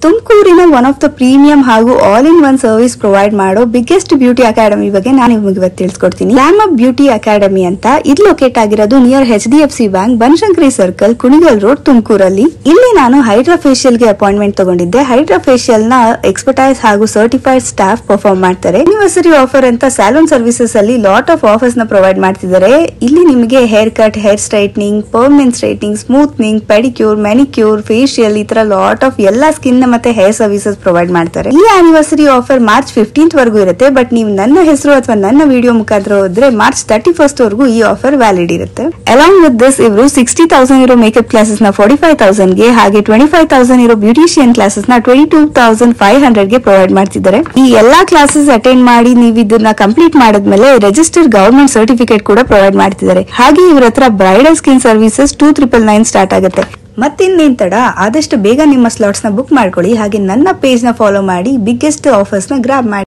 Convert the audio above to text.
ತುಮಕೂರಿನ one of the premium ಹಾಗೂ all in one service provide ಮಾಡೋ ಬಿಗ್ಗೆಸ್ಟ್ ಬ್ಯೂಟಿ ಅಕಾಡೆಮಿ ಬಗ್ಗೆ ನಾನು ನಿಮಗೆ ಇವತ್ತು ತಿಳಿಸ್ಕೊಡ್ತೀನಿ. ಗ್ಲಾಮ್ ಅಪ್ ಬ್ಯೂಟಿ ಅಕಾಡೆಮಿ ಅಂತ ಇದು ಲೊಕೇಟ್ ಆಗಿರೋದು near HDFC bank, Banashankari circle, Kunigal road, ತುಮಕೂರಲ್ಲಿ. ಇಲ್ಲಿ ನಾನು ಹೈಡ್ರಾ ಫೇಶಿಯಲ್ ಗೆ ಅಪಾಯಿಂಟ್ಮೆಂಟ್ ತಗೊಂಡಿದ್ದೆ. ಹೈಡ್ರಾ ಫೇಶಿಯಲ್ ನ ಎಕ್ಸ್ಪರ್ಟೈಸ್ ಹಾಗೂ ಸರ್ಟಿಫೈಡ್ ಸ್ಟಾಫ್ ಪರ್ಫಾರ್ಮ್ ಮಾಡ್ತಾರೆ. ಆನಿವರ್ಸರಿ ಆಫರ್ ಅಂತ ಸ್ಯಾಲೂನ್ ಸರ್ವಿಸಸ್ ಅಲ್ಲಿ ಲಾಟ್ ಆಫ್ ಆಫರ್ಸ್ ನ ಪ್ರೊವೈಡ್ ಮಾಡ್ತಿದ್ದಾರೆ. ಇಲ್ಲಿ ನಿಮಗೆ hair cut, hair straightening, permanent straightening, smoothening, pedicure, manicure, facial, ಈ ತರ ಲಾಟ್ ಆಫ್ ಎಲ್ಲಾ ಸ್ಕಿನ್ ಮತ್ತೆ ಹೇರ್ ಸರ್ವಿಸಸ್ ಪ್ರೊವೈಡ್ ಮಾಡ್ತಾರೆ. ಈ ಆನಿವರ್ಸರಿ ಆಫರ್ ಮಾರ್ಚ್ 15th ವರೆಗೂ ಇರುತ್ತೆ. ಬಟ್ ನೀವು ನನ್ನ ಹೆಸರು ಅಥವಾ ನನ್ನ ವಿಡಿಯೋ ಮುಖಾಂತರ ಹೋದ್ರೆ ಮಾರ್ಚ್ 31st ವರೆಗೂ ಈ ಆಫರ್ ವ್ಯಾಲಿಡ್ ಇರುತ್ತೆ. ಅಲಾಂಗ್ ವಿತ್ ದಿಸ್ ಇವರು 60,000 ಇರೋ ಮೇಕಪ್ ಕ್ಲಾಸಸ್ ನ 45,000 ಗೆ, ಹಾಗೆ 25,000 ಇರೋ ಬ್ಯೂಟಿಷಿಯನ್ ಕ್ಲಾಸಸ್ ನ 22,500 ಗೆ ಪ್ರೊವೈಡ್ ಮಾಡ್ತಿದ್ದಾರೆ. ಈ ಎಲ್ಲಾ ಕ್ಲಾಸಸ್ ಅಟೆಂಡ್ ಮಾಡಿ ನೀವು ಇದನ್ನ ಕಂಪ್ಲೀಟ್ ಮಾಡಿದ್ಮೇಲೆ ರಿಜಿಸ್ಟರ್ಡ್ ಗವರ್ಮೆಂಟ್ ಸರ್ಟಿಫಿಕೇಟ್ ಕೂಡ ಪ್ರೊವೈಡ್ ಮಾಡ್ತಿದ್ದಾರೆ. ಹಾಗೆ ಇವ್ರ ಹತ್ರ ಬ್ರೈಡಲ್ ಸ್ಕಿನ್ ಸರ್ವಿಸಸ್ 2,999 ಸ್ಟಾರ್ಟ್ ಆಗುತ್ತೆ. ಮತ್ತಿನ್ನೇನ್ ತಡ, ಆದಷ್ಟು ಬೇಗ ನಿಮ್ಮ ಸ್ಲಾಟ್ಸ್ ನ ಬುಕ್ ಮಾಡ್ಕೊಳ್ಳಿ. ಹಾಗೆ ನನ್ನ ಪೇಜ್ ನ ಫಾಲೋ ಮಾಡಿ ಬಿಗ್ಗೆಸ್ಟ್ ಆಫರ್ಸ್ ನ ಗ್ರಾಬ್ ಮಾಡಿ.